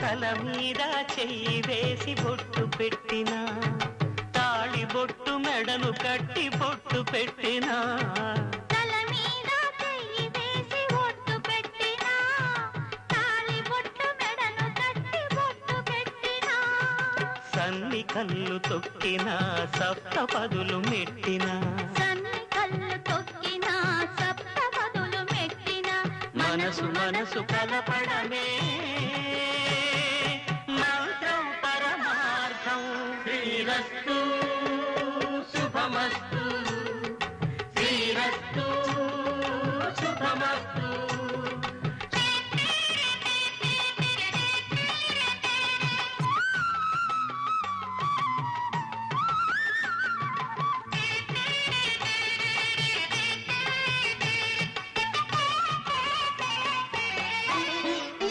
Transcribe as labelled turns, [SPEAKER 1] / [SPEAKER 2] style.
[SPEAKER 1] తల మీద చెయ్యి వేసి బొట్టు పెట్టినా, తాళి బొట్టు మెడను కట్టి బొట్టు పెట్టినా,
[SPEAKER 2] తల మీద చెయ్యి వేసి బొట్టు పెట్టినా, తాళి బొట్టు మెడను కట్టి బొట్టు పెట్టినా,
[SPEAKER 1] సన్ని కళ్ళు తొక్కినా సప్తపదులు మెట్టినా,
[SPEAKER 2] సన్ని కళ్ళు తొక్కినా సప్తపదులు మెట్టినా,
[SPEAKER 1] మనసు మనసు కలపడమే